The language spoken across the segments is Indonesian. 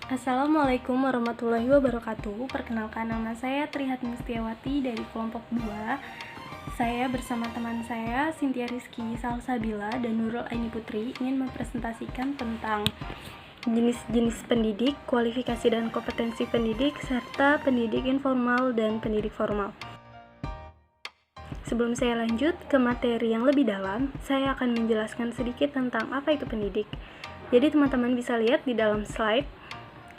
Assalamualaikum warahmatullahi wabarakatuh. Perkenalkan, nama saya Trihatmi Setiawati dari kelompok 2. Saya bersama teman saya Cynthia Rizky Salsabila dan Nurul Aini Putri ingin mempresentasikan tentang jenis-jenis pendidik, kualifikasi dan kompetensi pendidik, serta pendidik informal dan pendidik formal. Sebelum saya lanjut ke materi yang lebih dalam, saya akan menjelaskan sedikit tentang apa itu pendidik. Jadi teman-teman bisa lihat di dalam slide.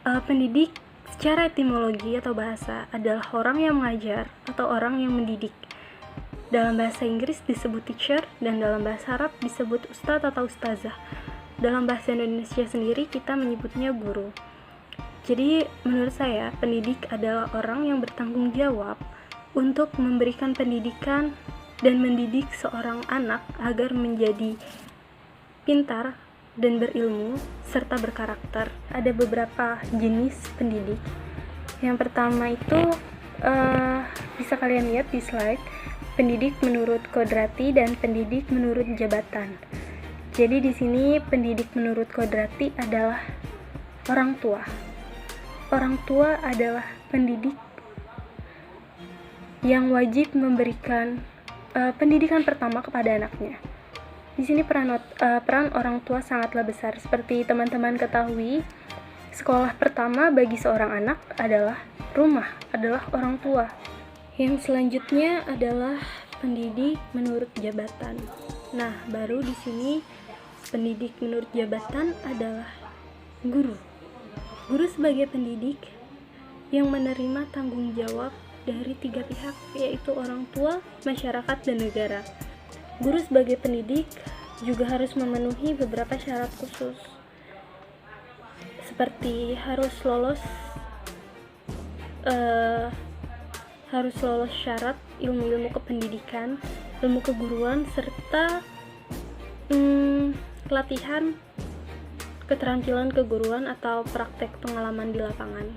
Pendidik secara etimologi atau bahasa adalah orang yang mengajar atau orang yang mendidik. Dalam bahasa Inggris disebut teacher dan dalam bahasa Arab disebut ustadz atau ustazah. Dalam bahasa Indonesia sendiri kita menyebutnya guru. Jadi menurut saya pendidik adalah orang yang bertanggung jawab untuk memberikan pendidikan dan mendidik seorang anak agar menjadi pintar dan berilmu serta berkarakter. Ada beberapa jenis pendidik. Yang pertama itu bisa kalian lihat di slide, pendidik menurut kodrati dan pendidik menurut jabatan. Jadi di sini pendidik menurut kodrati adalah orang tua. Orang tua adalah pendidik yang wajib memberikan pendidikan pertama kepada anaknya. Di sini peran orang tua sangatlah besar. Seperti teman-teman ketahui, sekolah pertama bagi seorang anak adalah rumah, adalah orang tua. Yang selanjutnya adalah pendidik menurut jabatan. Nah, baru di sini pendidik menurut jabatan adalah guru. Guru sebagai pendidik yang menerima tanggung jawab dari 3 pihak, yaitu orang tua, masyarakat, dan negara. Guru sebagai pendidik juga harus memenuhi beberapa syarat khusus, seperti harus lolos syarat ilmu-ilmu kependidikan, ilmu keguruan, serta latihan keterampilan keguruan atau praktek pengalaman di lapangan.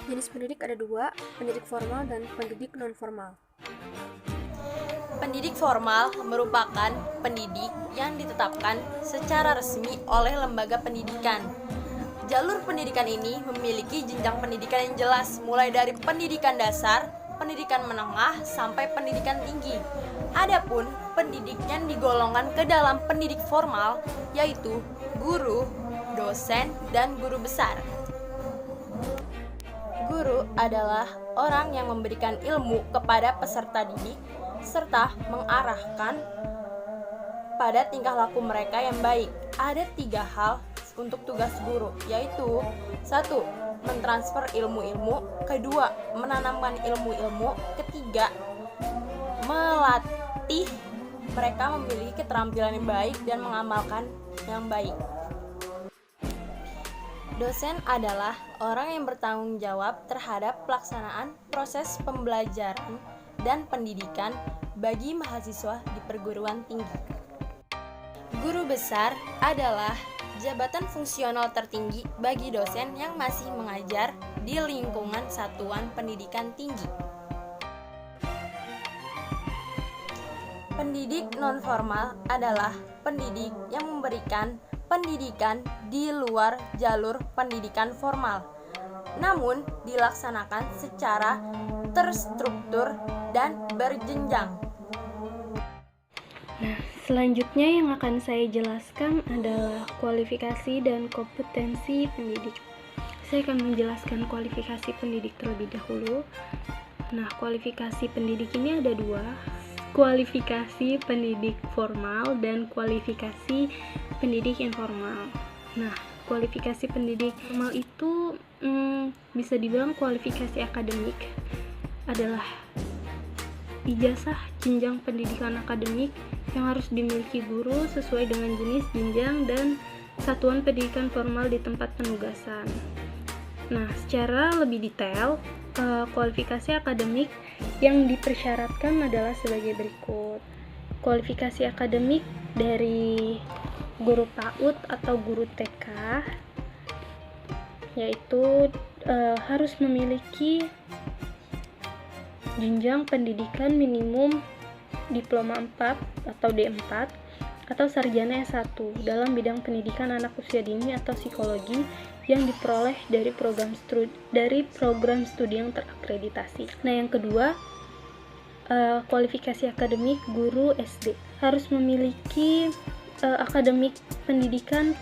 Jenis pendidik ada 2, pendidik formal dan pendidik non-formal. Pendidik formal merupakan pendidik yang ditetapkan secara resmi oleh lembaga pendidikan. Jalur pendidikan ini memiliki jenjang pendidikan yang jelas, mulai dari pendidikan dasar, pendidikan menengah, sampai pendidikan tinggi. Adapun pendidik yang digolongkan ke dalam pendidik formal yaitu guru, dosen, dan guru besar. Guru adalah orang yang memberikan ilmu kepada peserta didik serta mengarahkan pada tingkah laku mereka yang baik. Ada 3 hal untuk tugas guru, yaitu 1. Mentransfer ilmu-ilmu, 2. Menanamkan ilmu-ilmu, 3. Melatih mereka memiliki keterampilan yang baik dan mengamalkan yang baik. Dosen adalah orang yang bertanggung jawab terhadap pelaksanaan proses pembelajaran dan pendidikan bagi mahasiswa di perguruan tinggi. Guru besar adalah jabatan fungsional tertinggi bagi dosen yang masih mengajar di lingkungan satuan pendidikan tinggi. Pendidik non-formal adalah pendidik yang memberikan pendidikan di luar jalur pendidikan formal, namun dilaksanakan secara terstruktur dan berjenjang. Nah, selanjutnya yang akan saya jelaskan adalah kualifikasi dan kompetensi pendidik. Saya akan menjelaskan kualifikasi pendidik terlebih dahulu. Nah, kualifikasi pendidik ini ada 2. Kualifikasi pendidik formal dan kualifikasi pendidik informal. Nah, kualifikasi pendidik formal itu bisa dibilang kualifikasi akademik, adalah ijazah jenjang pendidikan akademik yang harus dimiliki guru sesuai dengan jenis jenjang dan satuan pendidikan formal di tempat penugasan. Nah, secara lebih detail, kualifikasi akademik yang dipersyaratkan adalah sebagai berikut. Kualifikasi akademik dari guru PAUD atau guru TK, yaitu harus memiliki jenjang pendidikan minimum diploma 4 atau D4 atau sarjana S1 dalam bidang pendidikan anak usia dini atau psikologi yang diperoleh dari program studi yang terakreditasi. Nah, yang kedua, kualifikasi akademik guru SD harus memiliki akademik pendidikan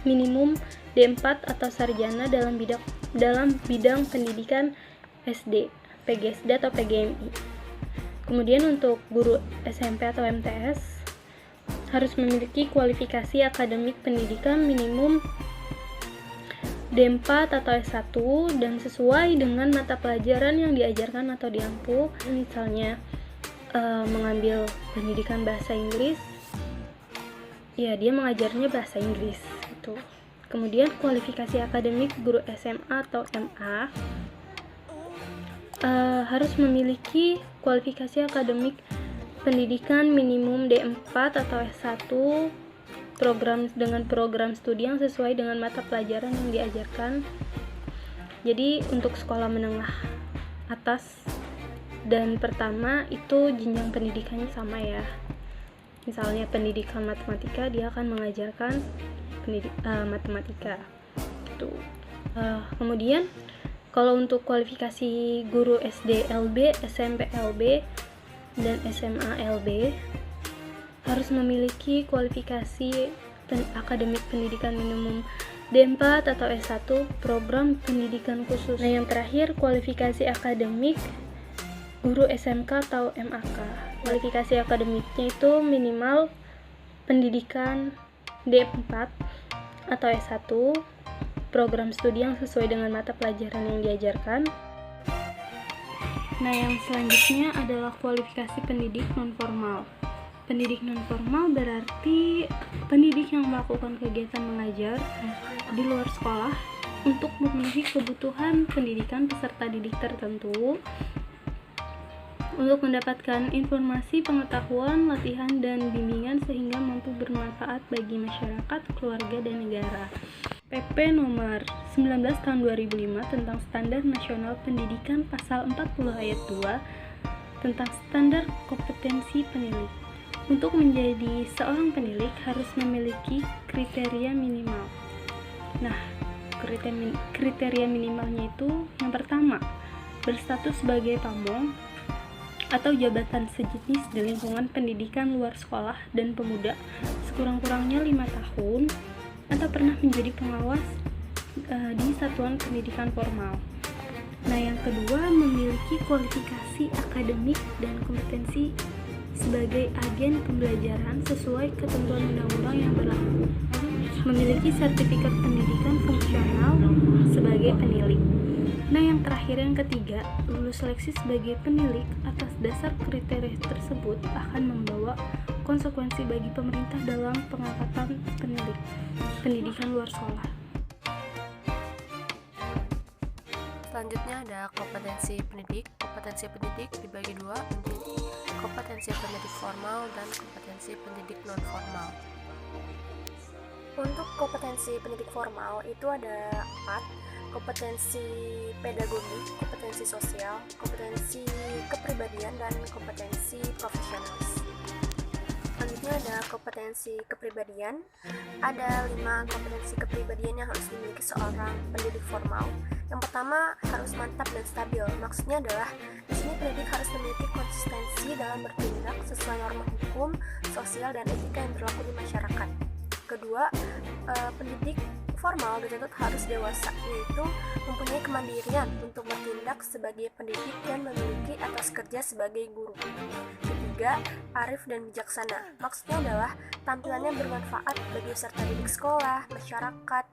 minimum D4 atau sarjana dalam bidang pendidikan SD, PGSD atau PGMI. Kemudian untuk guru SMP atau MTS harus memiliki kualifikasi akademik pendidikan minimum D4 atau S1 dan sesuai dengan mata pelajaran yang diajarkan atau diampu. Misalnya mengambil pendidikan bahasa Inggris, ya dia mengajarnya bahasa Inggris gitu. Kemudian kualifikasi akademik guru SMA atau MA harus memiliki kualifikasi akademik pendidikan minimum D4 atau S1 dengan program studi yang sesuai dengan mata pelajaran yang diajarkan. Jadi untuk sekolah menengah atas dan pertama itu jenjang pendidikannya sama ya. Misalnya pendidikan matematika, dia akan mengajarkan matematika gitu. Kemudian kalau untuk kualifikasi guru SD LB, SMP LB, dan SMA LB harus memiliki kualifikasi akademik pendidikan minimum D4 atau S1 program pendidikan khusus. Nah, yang terakhir kualifikasi akademik guru SMK atau MAK. Kualifikasi akademiknya itu minimal pendidikan D4 atau S1 program studi yang sesuai dengan mata pelajaran yang diajarkan. Nah, yang selanjutnya adalah kualifikasi pendidik non-formal. Pendidik non-formal berarti pendidik yang melakukan kegiatan mengajar di luar sekolah untuk memenuhi kebutuhan pendidikan peserta didik tertentu, untuk mendapatkan informasi, pengetahuan, latihan, dan bimbingan sehingga mampu bermanfaat bagi masyarakat, keluarga, dan negara. PP nomor 19 tahun 2005 tentang Standar Nasional Pendidikan pasal 40 ayat 2 tentang standar kompetensi penilik. Untuk menjadi seorang penilik harus memiliki kriteria minimal. Nah, kriteria minimalnya itu yang pertama, berstatus sebagai pamong atau jabatan sejenis di lingkungan pendidikan luar sekolah dan pemuda sekurang-kurangnya 5 tahun atau pernah menjadi pengawas di satuan pendidikan formal. Nah, yang kedua, memiliki kualifikasi akademik dan kompetensi sebagai agen pembelajaran sesuai ketentuan undang-undang yang berlaku. Memiliki sertifikat pendidikan fungsional sebagai penilik. Nah, yang terakhir, yang ketiga, lulus seleksi sebagai penilik atas dasar kriteria tersebut akan membawa konsekuensi bagi pemerintah dalam pengangkatan penilik pendidikan luar sekolah. Selanjutnya ada kompetensi pendidik. Kompetensi pendidik dibagi dua menjadi kompetensi pendidik formal dan kompetensi pendidik non formal. Untuk kompetensi pendidik formal itu ada 4: kompetensi pedagogi, kompetensi sosial, kompetensi kepribadian, dan kompetensi profesionalis. Selanjutnya ada kompetensi kepribadian. Ada 5 kompetensi kepribadian yang harus dimiliki seorang pendidik formal. Yang pertama, harus mantap dan stabil. Maksudnya adalah di sini pendidik harus memiliki konsistensi dalam bertindak sesuai norma hukum, sosial, dan etika yang berlaku di masyarakat. Kedua, pendidik formal dituntut harus dewasa, yaitu mempunyai kemandirian untuk bertindak sebagai pendidik dan memiliki etos kerja sebagai guru. Ketiga, arif dan bijaksana. Maksudnya adalah tampilannya bermanfaat bagi peserta didik sekolah, masyarakat,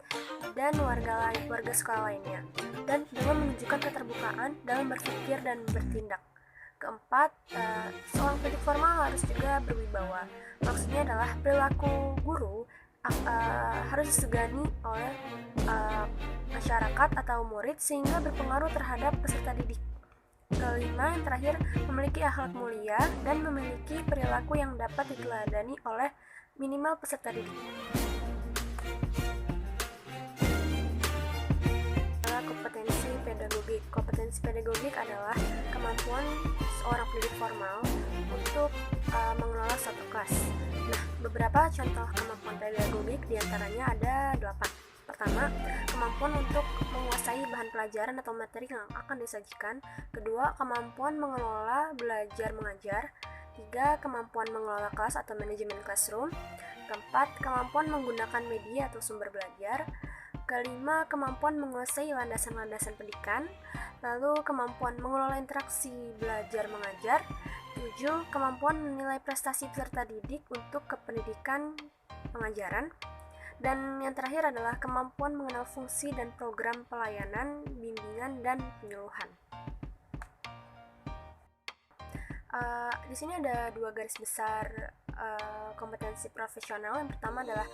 dan warga sekolah lainnya, dan dengan menunjukkan keterbukaan dalam berpikir dan bertindak. Keempat, seorang pendidik formal harus juga berwibawa. Maksudnya adalah perilaku guru harus disegani oleh masyarakat atau murid sehingga berpengaruh terhadap peserta didik. Kelima, yang terakhir, memiliki akhlak mulia dan memiliki perilaku yang dapat diteladani oleh minimal peserta didik. Kompetensi pedagogik. Kompetensi pedagogik adalah kemampuan seorang pendidik formal untuk mengelola suatu kelas. Nah, beberapa contoh kemampuan pedagogik diantaranya ada 8. Pertama, kemampuan untuk menguasai bahan pelajaran atau materi yang akan disajikan. Kedua, kemampuan mengelola belajar mengajar. 3, kemampuan mengelola kelas atau manajemen classroom. Keempat, kemampuan menggunakan media atau sumber belajar. Kelima, kemampuan menguasai landasan-landasan pendidikan. Lalu, kemampuan mengelola interaksi belajar mengajar. 7, kemampuan menilai prestasi peserta didik untuk kependidikan pengajaran. Dan yang terakhir adalah kemampuan mengenal fungsi dan program pelayanan, bimbingan, dan penyuluhan. Di sini ada 2 garis besar kompetensi profesional. Yang pertama adalah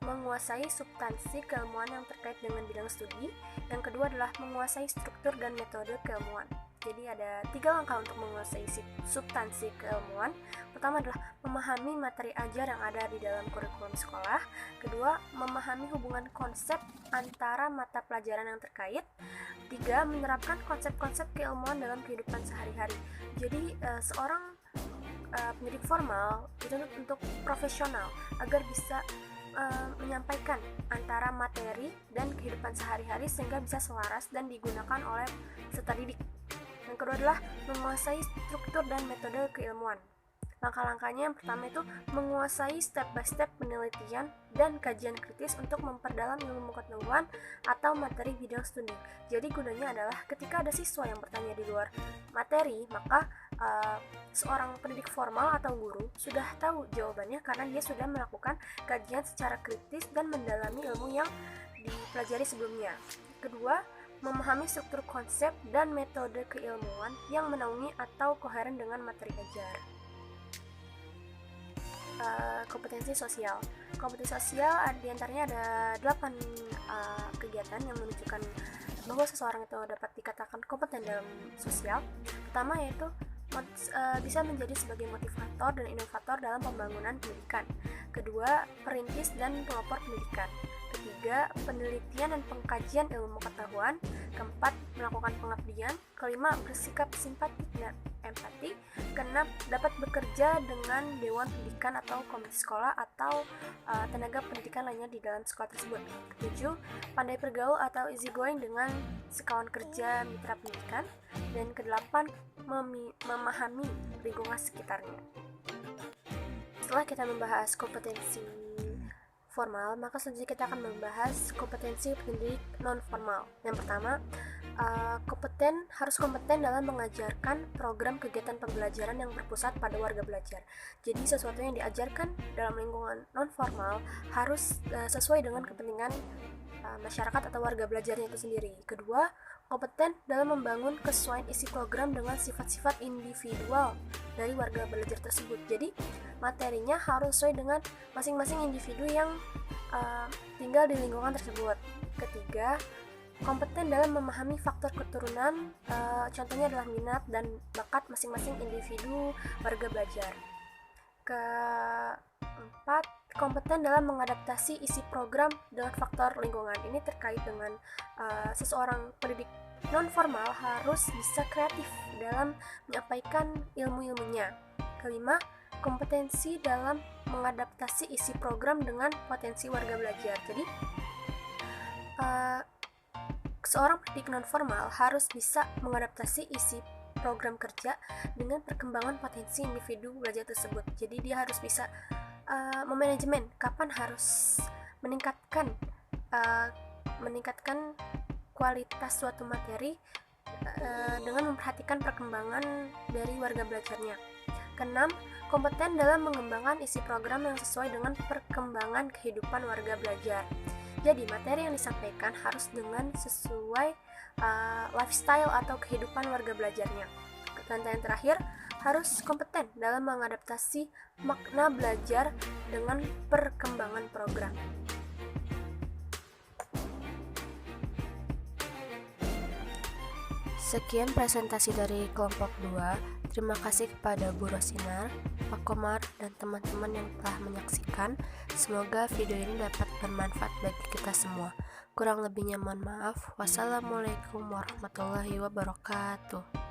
menguasai substansi keilmuan yang terkait dengan bidang studi. Yang kedua adalah menguasai struktur dan metode keilmuan. Jadi ada 3 langkah untuk menguasai substansi keilmuan. Pertama adalah memahami materi ajar yang ada di dalam kurikulum sekolah. Kedua, memahami hubungan konsep antara mata pelajaran yang terkait. 3, menerapkan konsep-konsep keilmuan dalam kehidupan sehari-hari. Jadi seorang pendidik formal dituntut untuk profesional agar bisa menyampaikan antara materi dan kehidupan sehari-hari sehingga bisa selaras dan digunakan oleh peserta didik. Yang kedua adalah menguasai struktur dan metode keilmuan. Langkah-langkahnya yang pertama itu menguasai step by step penelitian dan kajian kritis untuk memperdalam ilmu pengetahuan atau materi bidang studi. Jadi gunanya adalah ketika ada siswa yang bertanya di luar materi, maka seorang pendidik formal atau guru sudah tahu jawabannya karena dia sudah melakukan kajian secara kritis dan mendalami ilmu yang dipelajari sebelumnya. Kedua, memahami struktur konsep dan metode keilmuan yang menaungi atau koheren dengan materi ajar. Kompetensi sosial. Kompetensi sosial diantaranya ada 8 kegiatan yang menunjukkan bahwa seseorang itu dapat dikatakan kompeten dalam sosial. Pertama yaitu bisa menjadi sebagai motivator dan inovator dalam pembangunan pendidikan. Kedua, perintis dan pelopor pendidikan. Ketiga, penelitian dan pengkajian ilmu pengetahuan. Keempat, melakukan pengabdian. Kelima, bersikap simpatik dan empati. Keenam, dapat bekerja dengan dewan pendidikan atau komite sekolah atau tenaga pendidikan lainnya di dalam sekolah tersebut. Ketujuh, pandai bergaul atau easy going dengan sekawan kerja mitra pendidikan. Dan kedelapan, memahami lingkungan sekitarnya. Setelah kita membahas kompetensi formal, maka selanjutnya kita akan membahas kompetensi pendidik non formal. Yang pertama, harus kompeten dalam mengajarkan program kegiatan pembelajaran yang berpusat pada warga belajar. Jadi sesuatu yang diajarkan dalam lingkungan non formal harus sesuai dengan kepentingan masyarakat atau warga belajarnya itu sendiri. Kedua, kompeten dalam membangun kesesuaian isi program dengan sifat-sifat individual dari warga belajar tersebut. Jadi materinya harus sesuai dengan masing-masing individu yang tinggal di lingkungan tersebut. Ketiga, kompeten dalam memahami faktor keturunan, contohnya adalah minat dan bakat masing-masing individu warga belajar. Keempat, kompeten dalam mengadaptasi isi program dengan faktor lingkungan. Ini terkait dengan seseorang pendidik non formal harus bisa kreatif dalam menyampaikan ilmu-ilmunya. Kelima, kompetensi dalam mengadaptasi isi program dengan potensi warga belajar. Jadi seorang pendidik non formal harus bisa mengadaptasi isi program kerja dengan perkembangan potensi individu belajar tersebut. Jadi dia harus bisa memanajemen kapan harus meningkatkan kualitas suatu materi dengan memperhatikan perkembangan dari warga belajarnya. Keenam, kompeten dalam mengembangkan isi program yang sesuai dengan perkembangan kehidupan warga belajar. Jadi materi yang disampaikan harus dengan sesuai lifestyle atau kehidupan warga belajarnya. Dan yang terakhir, harus kompeten dalam mengadaptasi makna belajar dengan perkembangan program. Sekian presentasi dari kelompok 2. Terima kasih kepada Bu Rosinar, Pak Komar, dan teman-teman yang telah menyaksikan. Semoga video ini dapat bermanfaat bagi kita semua. Kurang lebihnya mohon maaf. Wassalamualaikum warahmatullahi wabarakatuh.